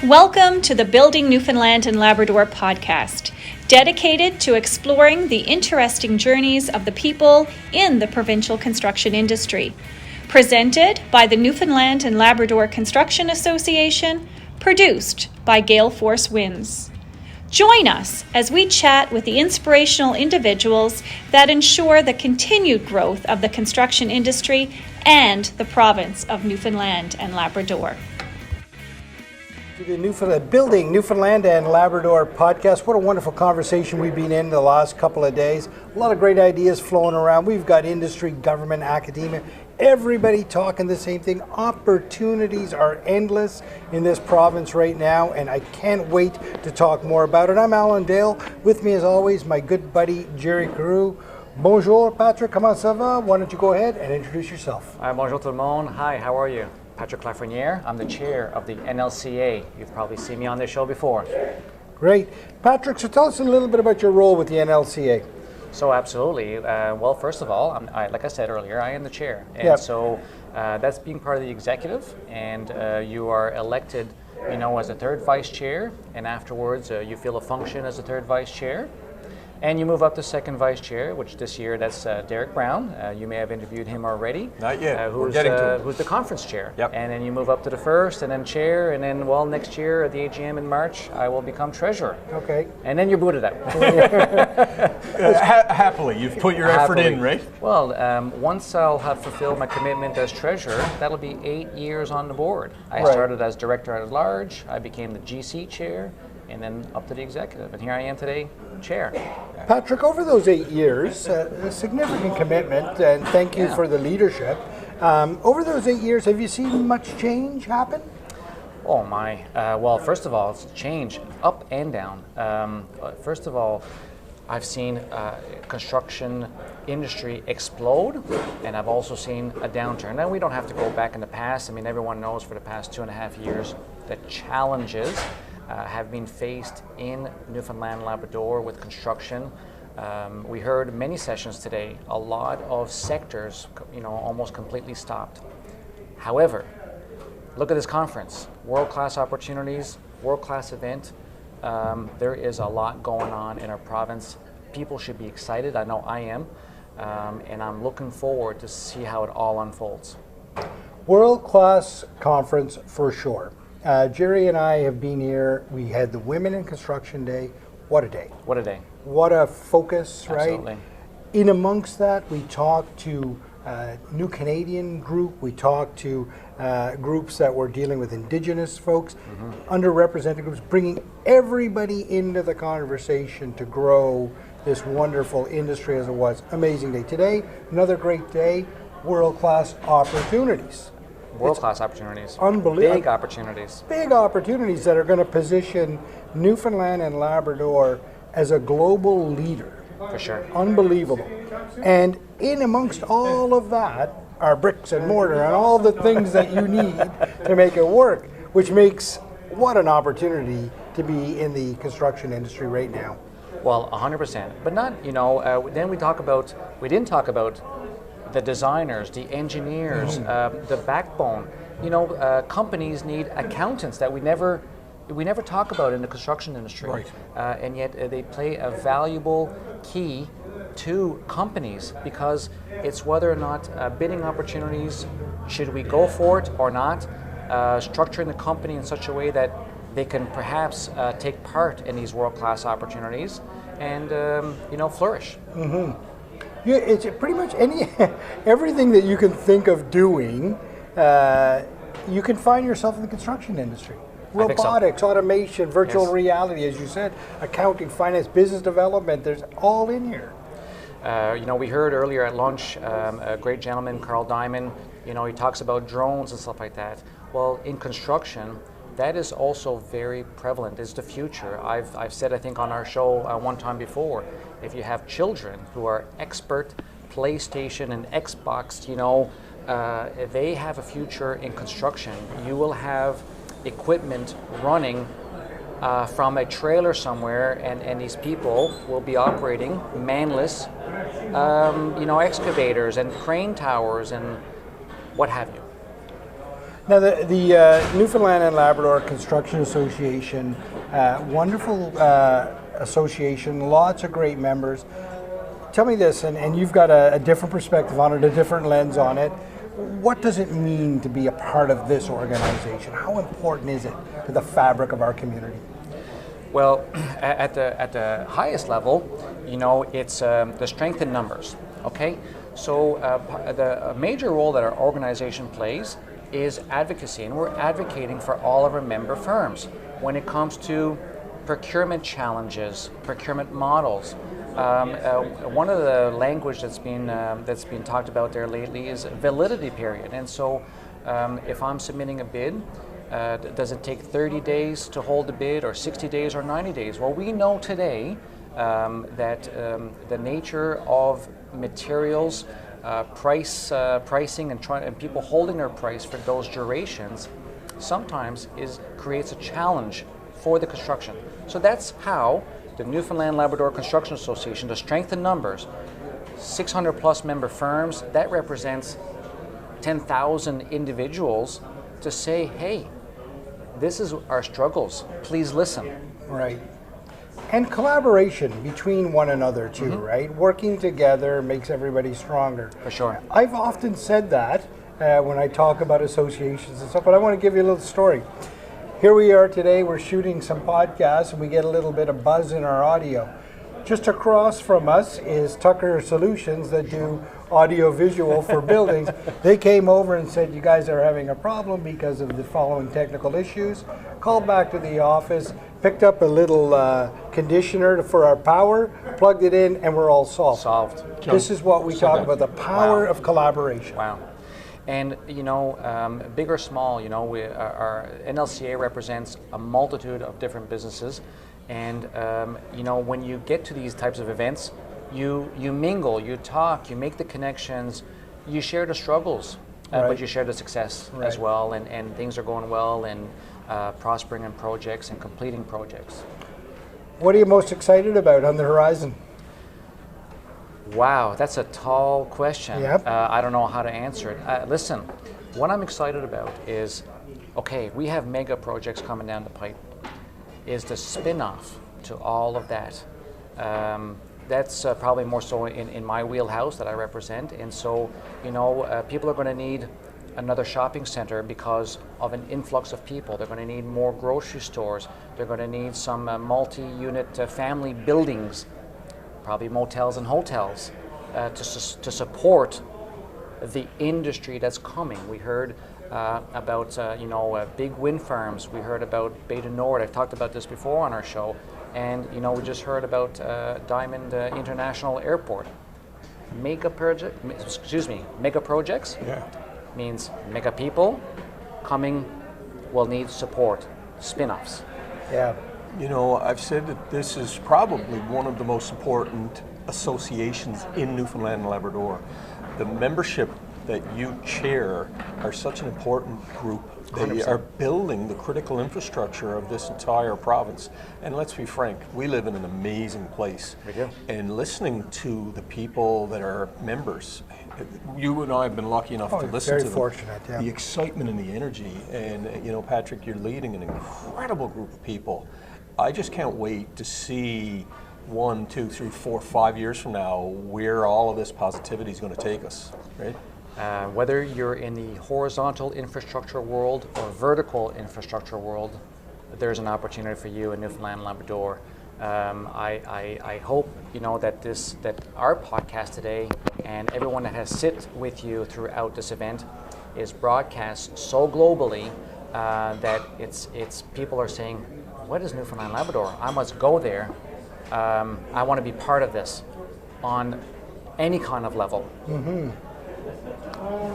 Welcome to the Building Newfoundland and Labrador podcast, dedicated to exploring the interesting journeys of the people in the provincial construction industry. Presented by the Newfoundland and Labrador Construction Association, produced by Gale Force Winds. Join us as we chat with the inspirational individuals that ensure the continued growth of the construction industry and the province of Newfoundland and Labrador. To the Building Newfoundland and Labrador podcast. What a wonderful conversation we've been in the last couple of days. A lot of great ideas flowing around. We've got industry, government, academia, everybody talking the same thing. Opportunities are endless in this province right now, and I can't wait to talk more about it. I'm Alan Dale. With me as always, my good buddy Jerry Carew. Bonjour, Patrick. Comment ça va? Why don't you go ahead and introduce yourself? Bonjour tout le monde. Hi, how are you? Patrick Lafreniere. I'm the chair of the NLCA. You've probably seen me on this show before. Great. Patrick, so tell us a little bit about your role with the NLCA. So absolutely. Well, first of all, like I said earlier, I am the chair. And Yep. so that's being part of the executive. And you are elected, as a third vice chair. And afterwards, you fill a function as a third vice chair. And you move up to second vice chair, which this year that's Derek Brown. You may have interviewed him already. Not yet. We're getting to him. Who's the conference chair. Yep. And then you move up to the first, and then chair, and then next year at the AGM in March, I will become treasurer. Okay. And then you're booted out. Happily, you've put your effort in, right? Well, once I'll have fulfilled my commitment as treasurer, that'll be 8 years on the board. I Right. started as director at large. I became the GC chair, and then up to the executive. And here I am today, chair. Patrick, over those 8 years, a significant commitment, and thank you for the leadership. Over those 8 years, have you seen much change happen? Oh my. Well, first of all, it's change up and down. First of all, I've seen construction industry explode, and I've also seen a downturn. Now, we don't have to go back in the past. I mean, everyone knows for the past 2.5 years the challenges have been faced in Newfoundland and Labrador with construction. We heard many sessions today, a lot of sectors, almost completely stopped. However, look at this conference, world-class opportunities, world-class event. There is a lot going on in our province. People should be excited. I know I am, and I'm looking forward to see how it all unfolds. World-class conference for sure. Jerry and I have been here. We had the Women in Construction Day. What a day. What a day. What a focus, Absolutely. right? In amongst that, we talked to New Canadian group. We talked to groups that were dealing with Indigenous folks, underrepresented groups, bringing everybody into the conversation to grow this wonderful industry as it was. Amazing day. Today, another great day, world-class opportunities. World-class opportunities. Unbelievable. Big opportunities. Big opportunities that are going to position Newfoundland and Labrador as a global leader. For sure. Unbelievable. And in amongst all of that are bricks and mortar and all the things that you need to make it work, which makes what an opportunity to be in the construction industry right now. Well, 100%. But not, then we didn't talk about the designers, the engineers, the backbone. Companies need accountants that we never talk about in the construction industry. Right. And yet they play a valuable key to companies, because it's whether or not bidding opportunities, should we go for it or not, structuring the company in such a way that they can perhaps take part in these world-class opportunities and flourish. Mm-hmm. Yeah, it's pretty much everything that you can think of doing, you can find yourself in the construction industry. Robotics, automation, virtual reality, as you said, accounting, finance, business development, there's all in here. We heard earlier at lunch, a great gentleman, Carl Diamond, he talks about drones and stuff like that. Well, in construction, that is also very prevalent. It's the future. I've said, I think, on our show one time before, if you have children who are expert PlayStation and Xbox, if they have a future in construction. You will have equipment running from a trailer somewhere, and these people will be operating manless, excavators and crane towers and what have you. Now, the Newfoundland and Labrador Construction Association, wonderful association, lots of great members. Tell me this, and you've got a different perspective on it, a different lens on it. What does it mean to be a part of this organization? How important is it to the fabric of our community? Well, at the highest level, it's the strength in numbers. Okay, so the major role that our organization plays is advocacy, and we're advocating for all of our member firms when it comes to procurement challenges, procurement models. One of the language that's been talked about there lately is validity period, and so if I'm submitting a bid, does it take 30 days to hold the bid, or 60 days, or 90 days? Well, we know today that the nature of materials, pricing, and people holding their price for those durations sometimes creates a challenge for the construction. So that's how the Newfoundland Labrador Construction Association, the strength in numbers, 600 plus member firms, that represents 10,000 individuals to say, hey, this is our struggles, please listen. Right. And collaboration between one another too, right? Working together makes everybody stronger. For sure. I've often said that when I talk about associations and stuff, but I want to give you a little story. Here we are today, we're shooting some podcasts and we get a little bit of buzz in our audio. Just across from us is Tucker Solutions that do audio visual for buildings. They came over and said, you guys are having a problem because of the following technical issues. Called back to the office, picked up a little conditioner for our power, plugged it in, and we're all solved. This is what we talk about, the power of collaboration. Wow. And big or small, our NLCA represents a multitude of different businesses, and when you get to these types of events, you mingle, you talk, you make the connections, you share the struggles, but you share the success as well, and things are going well, and prospering in projects and completing projects. What are you most excited about on the horizon? Wow, that's a tall question. Yep. I don't know how to answer it. Listen, what I'm excited about is, okay, we have mega projects coming down the pipe. Is the spin-off to all of that. That's probably more so in my wheelhouse that I represent. And so, people are going to need another shopping center because of an influx of people. They're going to need more grocery stores. They're going to need some multi-unit family buildings, probably motels and hotels, to support the industry that's coming. We heard about big wind farms. We heard about Bay du Nord. I've talked about this before on our show, and we just heard about Diamond International Airport. Mega projects means mega people coming will need support, spin-offs. Yeah. I've said that this is probably one of the most important associations in Newfoundland and Labrador. The membership that you chair are such an important group. They 100%. Are building the critical infrastructure of this entire province. And let's be frank, we live in an amazing place. We do. And listening to the people that are members, you and I have been lucky enough to listen to them. Very fortunate, yeah. The excitement and the energy. And Patrick, you're leading an incredible group of people. I just can't wait to see 1, 2, 3, 4, 5 years from now where all of this positivity is going to take us, right? Whether you're in the horizontal infrastructure world or vertical infrastructure world, there's an opportunity for you in Newfoundland and Labrador. I hope that our podcast today and everyone that has sit with you throughout this event is broadcast so globally that it's people are saying, what is Newfoundland and Labrador? I must go there. I want to be part of this on any kind of level. Mm-hmm.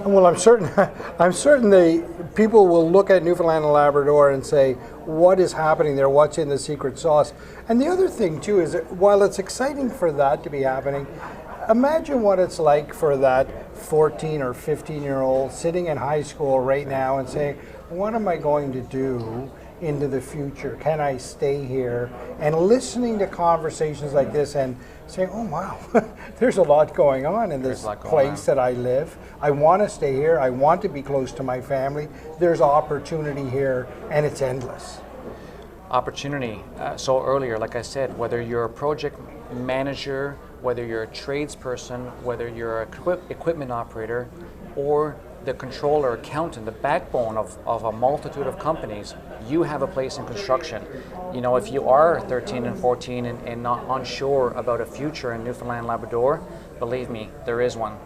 Well, I'm certain the people will look at Newfoundland and Labrador and say, what is happening there? What's in the secret sauce? And the other thing too is that while it's exciting for that to be happening, imagine what it's like for that 14 or 15-year-old sitting in high school right now and saying, what am I going to do into the future? Can I stay here? And listening to conversations like this and saying, oh wow, there's a lot going on in this place that I live. I want to stay here. I want to be close to my family. There's opportunity here, and it's endless. Opportunity. So earlier, like I said, whether you're a project manager, whether you're a tradesperson, whether you're an equipment operator, or the controller, accountant, the backbone of a multitude of companies, you have a place in construction. You know, if you are 13 and 14 and not unsure about a future in Newfoundland and Labrador, believe me, there is one.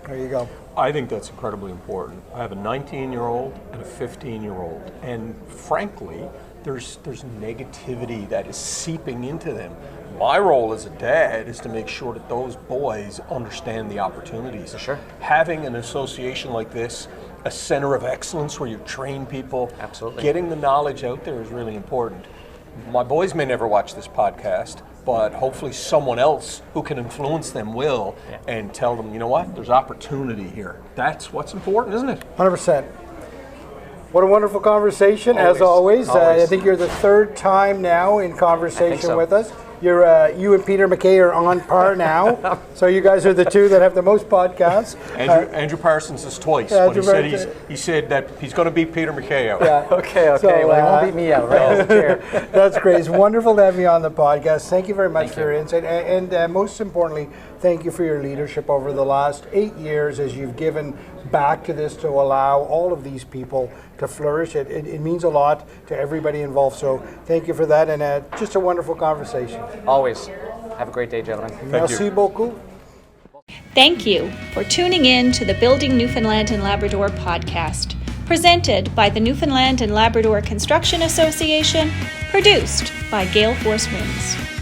There you go. I think that's incredibly important. I have a 19-year-old and a 15-year-old, and frankly, there's negativity that is seeping into them. My role as a dad is to make sure that those boys understand the opportunities. Sure. Having an association like this, a center of excellence where you train people, absolutely, getting the knowledge out there is really important. My boys may never watch this podcast, but hopefully someone else who can influence them will, and tell them, you know what, there's opportunity here. That's what's important, isn't it? 100%. What a wonderful conversation, as always. I think you're the third time now in conversation with us. You and Peter McKay are on par now. So you guys are the two that have the most podcasts. Andrew Parsons is twice. But he said that he's going to beat Peter McKay out. Yeah. Okay. So, well, he won't beat me out, right? That's great. It's wonderful to have you on the podcast. Thank you very much for your insight. And most importantly, thank you for your leadership over the last 8 years as you've given back to this to allow all of these people to flourish. It means a lot to everybody involved. So thank you for that, and just a wonderful conversation. Always. Have a great day, gentlemen. Merci beaucoup. Thank you for tuning in to the Building Newfoundland and Labrador podcast, presented by the Newfoundland and Labrador Construction Association, produced by Gale Force Winds.